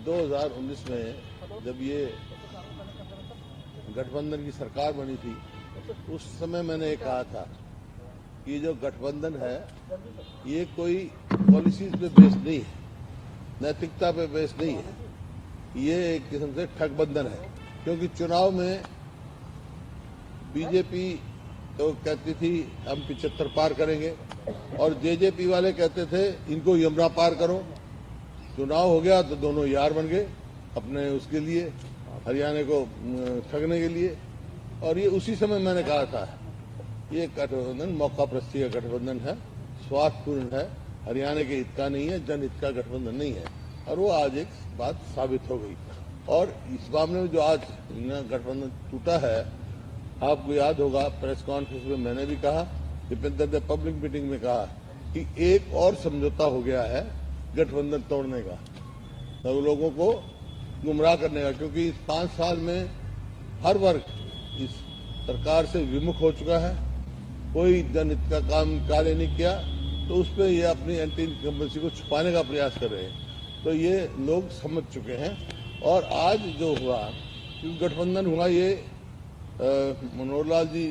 2019 में जब ये गठबंधन की सरकार बनी थी, उस समय मैंने ये कहा था कि ये जो गठबंधन है ये कोई पॉलिसीज पे बेस्ड नहीं है, नैतिकता पे बेस्ड नहीं है, ये एक किस्म से ठगबंधन है। क्योंकि चुनाव में बीजेपी तो कहती थी हम 75 पार करेंगे और जेजेपी वाले कहते थे इनको यमुना पार करो। चुनाव हो गया तो दोनों यार बन गए अपने उसके लिए, हरियाणा को ठगने के लिए। और ये उसी समय मैंने कहा था ये गठबंधन मौका प्रस्ती का गठबंधन है, स्वार्थपूर्ण है, हरियाणा के हित का नहीं है, जनहित का गठबंधन नहीं है। और वो आज एक बात साबित हो गई। और इस मामले में जो आज गठबंधन टूटा है, आपको याद होगा प्रेस कॉन्फ्रेंस में मैंने भी कहा, दीपेंद्र ने पब्लिक मीटिंग में कहा कि एक और समझौता हो गया है गठबंधन तोड़ने का, सब लोगों को गुमराह करने का। क्योंकि इस 5 साल में हर वर्ग इस सरकार से विमुख हो चुका है, कोई जनहित का काम कार्य नहीं किया, तो उस पर ये अपनी एंटी इनकम्बेंसी को छुपाने का प्रयास कर रहे हैं। तो ये लोग समझ चुके हैं। और आज जो हुआ, क्योंकि गठबंधन हुआ, ये मनोहर लाल जी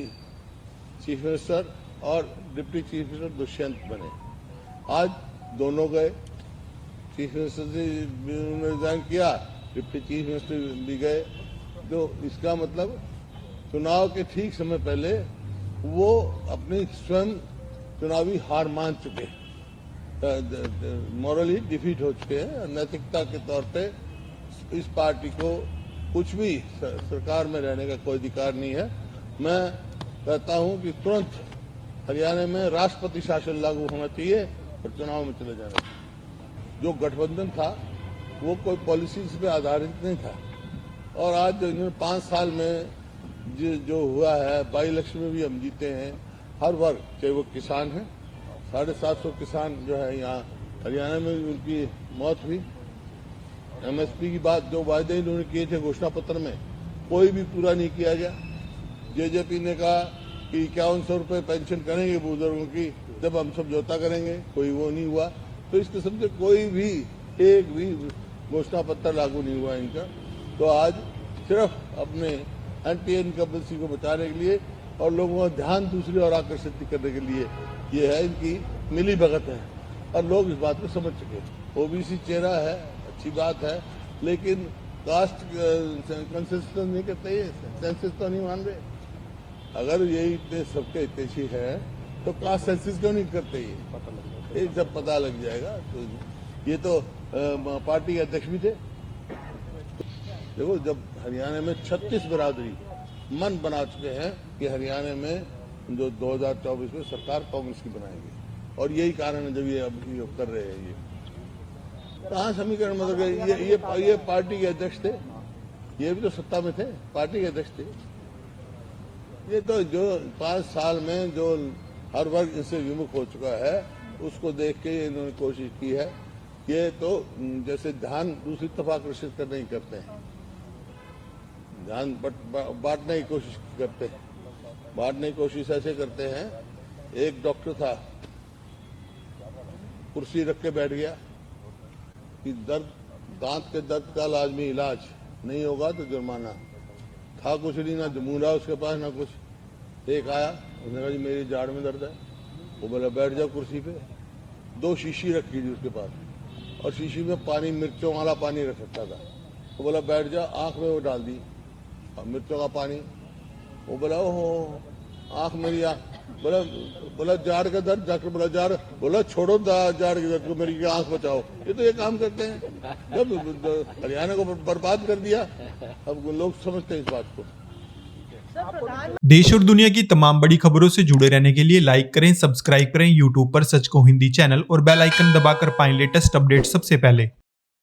चीफ मिनिस्टर और डिप्टी चीफ मिनिस्टर दुष्यंत बने। आज दोनों गए, चीफ मिनिस्टर जी ने रिजाइन किया, डिप्टी चीफ मिनिस्टर भी गए। तो इसका मतलब चुनाव के ठीक समय पहले वो अपनी स्वयं चुनावी हार मान चुके, मॉरली डिफीट हो चुके हैं। नैतिकता के तौर पे इस पार्टी को कुछ भी सरकार में रहने का कोई अधिकार नहीं है। मैं कहता हूं कि तुरंत हरियाणा में राष्ट्रपति शासन लागू होना चाहिए और चुनाव में चले जाना चाहिए। जो गठबंधन था वो कोई पॉलिसीज पे आधारित नहीं था। और आज जो इन्होंने 5 साल में जो हुआ है, बाई इलेक्शन में भी हम जीते हैं, हर वर्ग, चाहे वो किसान है, 750 किसान जो है यहाँ हरियाणा में उनकी मौत हुई। एमएसपी की बात, जो वायदे इन्होंने किए थे घोषणा पत्र में, कोई भी पूरा नहीं किया गया। जेजेपी ने कहा कि 5100 रुपये पेंशन करेंगे बुजुर्गों की जब हम समझौता करेंगे, कोई वो नहीं हुआ। तो इस किस्म से कोई भी एक भी घोषणा पत्र लागू नहीं हुआ इनका। तो आज सिर्फ अपने एंटी इनकम्बेंसी को बचाने के लिए और लोगों का ध्यान दूसरी ओर आकर्षित करने के लिए ये है, इनकी मिली भगत है। और लोग इस बात को समझ चुके हैं। ओबीसी चेहरा है, अच्छी बात है, लेकिन कास्ट कंसेंसस नहीं करते, ये सेंसस तो नहीं मान रहे। अगर यही इतने सबके हितैषी है तो कास्ट सेंसस क्यों नहीं करते? ये जब पता लग जाएगा। तो ये तो पार्टी के अध्यक्ष भी थे। देखो, जब हरियाणा में 36 बिरादरी मन बना चुके हैं कि हरियाणा में जो 2024 में सरकार कांग्रेस की बनाएंगे, और यही कारण है जब ये अब कर रहे हैं। ये कहाँ समीकरण मतलब ये पार्टी के अध्यक्ष थे, ये भी तो सत्ता में थे, पार्टी के अध्यक्ष थे। ये तो जो 5 साल में जो हर वर्ग इससे विमुख हो चुका है, उसको देख के इन्होंने कोशिश की है। ये तो जैसे ध्यान दूसरी तरफ आकर्षित करने की करते हैं, ध्यान बांटने की कोशिश करते हैं। बांटने की कोशिश ऐसे करते हैं, एक डॉक्टर था, कुर्सी रख के बैठ गया कि दांत के दर्द का लाजमी इलाज नहीं होगा तो जुर्माना। था कुछ नहीं, ना जमूरा उसके पास ना कुछ। एक आया, उसने कहा जी मेरी जाड़ में दर्द है। वो बोला बैठ जाओ कुर्सी पे। 2 शीशी रखी थी उसके पास और शीशी में पानी, मिर्चों वाला पानी रख सकता था। वो बोला बैठ जाओ, आंख में वो डाल दी और मिर्चों का पानी। वो बोला ओहो आंख मेरी, बोला जाड़ का दर्द, डॉक्टर बोला जाड़, बोला छोड़ो जाड़ के दर्द को, मेरी आंख बचाओ। ये तो ये काम करते हैं। जब हरियाणा को बर्बाद कर दिया, अब लोग समझते हैं इस बात को। देश और दुनिया की तमाम बड़ी खबरों से जुड़े रहने के लिए लाइक करें, सब्सक्राइब करें यूट्यूब पर सच को हिंदी चैनल और बेल आइकन दबाकर पाएं लेटेस्ट अपडेट सबसे पहले।